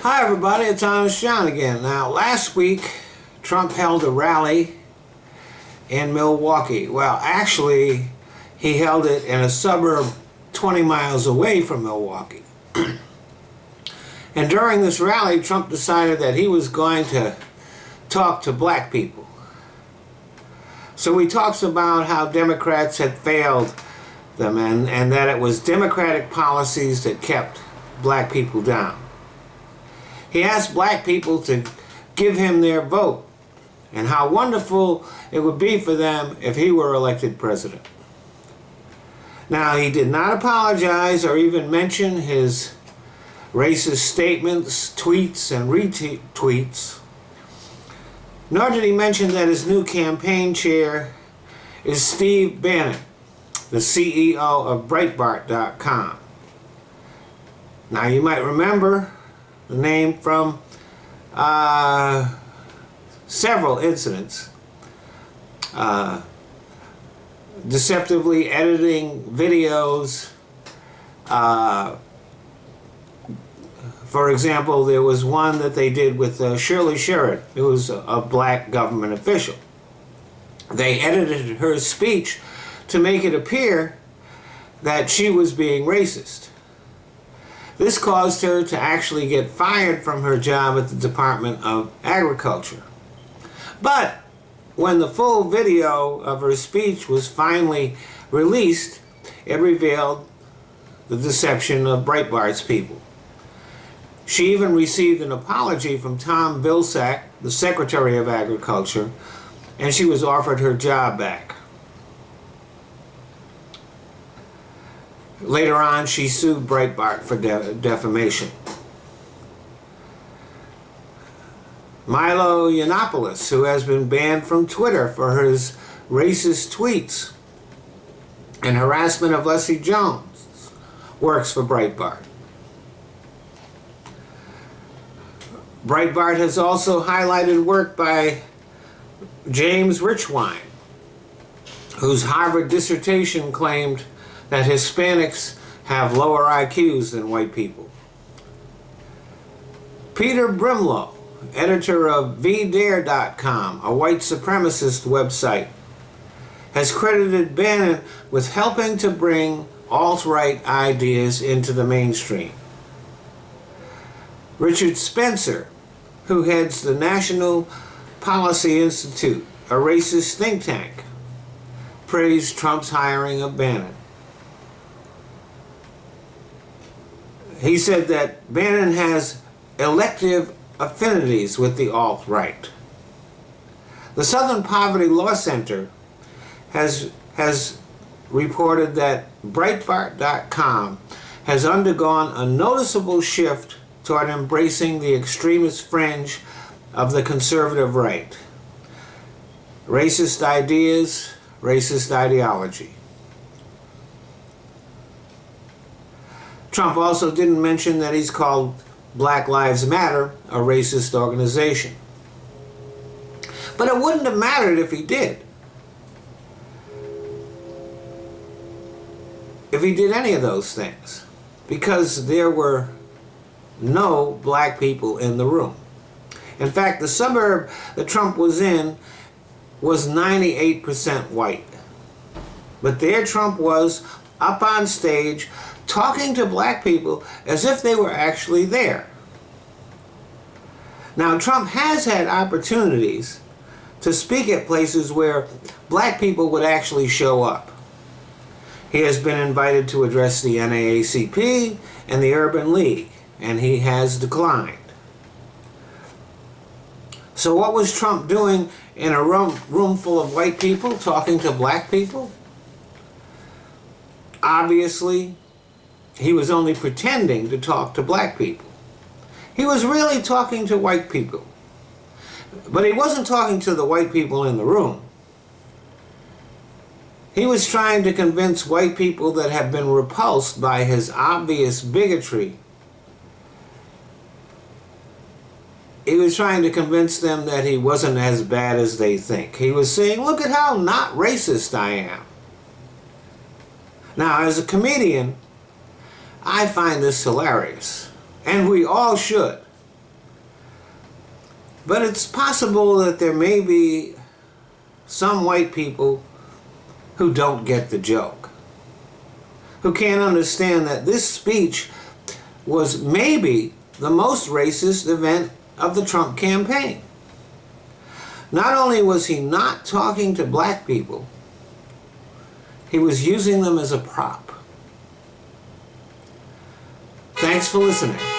Hi everybody, it's Honest John again. Now last week Trump held a rally in Milwaukee. Well, actually he held it in a suburb 20 miles away from Milwaukee. And during this rally, Trump decided that he was going to talk to black people. So he talks about how Democrats had failed them and that it was Democratic policies that kept black people down. He asked black people to give him their vote and how wonderful it would be for them if he were elected president. Now, he did not apologize or even mention his racist statements, tweets, and retweets, nor did he mention that his new campaign chair is Steve Bannon, the CEO of Breitbart.com. Now, you might remember the name from several incidents. Deceptively editing videos. For example, there was one that they did with Shirley Sherrod, who was a black government official. They edited her speech to make it appear that she was being racist. This caused her to actually get fired from her job at the Department of Agriculture. But when the full video of her speech was finally released, it revealed the deception of Breitbart's people. She even received an apology from Tom Vilsack, the Secretary of Agriculture, and she was offered her job back. Later on, she sued Breitbart for defamation. Milo Yiannopoulos, who has been banned from Twitter for his racist tweets and harassment of Leslie Jones, works for Breitbart. Breitbart has also highlighted work by James Richwine, whose Harvard dissertation claimed that Hispanics have lower IQs than white people. Peter Brimlow, editor of VDare.com, a white supremacist website, has credited Bannon with helping to bring alt-right ideas into the mainstream. Richard Spencer, who heads the National Policy Institute, a racist think tank, praised Trump's hiring of Bannon. He said that Bannon has elective affinities with the alt-right. The Southern Poverty Law Center has reported that Breitbart.com has undergone a noticeable shift toward embracing the extremist fringe of the conservative right. Racist ideas, racist ideology. Trump also didn't mention that he's called Black Lives Matter a racist organization. But it wouldn't have mattered if he did. If he did any of those things. Because there were no black people in the room. In fact, the suburb that Trump was in was 98% white. But there Trump was, up on stage, talking to black people as if they were actually there. Now, Trump has had opportunities to speak at places where black people would actually show up. He has been invited to address the NAACP and the Urban League, and he has declined. So what was Trump doing in a room full of white people talking to black people? Obviously, he was only pretending to talk to black people. He was really talking to white people. But he wasn't talking to the white people in the room. He was trying to convince white people that have been repulsed by his obvious bigotry. He was trying to convince them that he wasn't as bad as they think. He was saying, look at how not racist I am. Now, as a comedian, I find this hilarious, and we all should. But it's possible that there may be some white people who don't get the joke, who can't understand that this speech was maybe the most racist event of the Trump campaign. Not only was he not talking to black people, he was using them as a prop. Thanks for listening.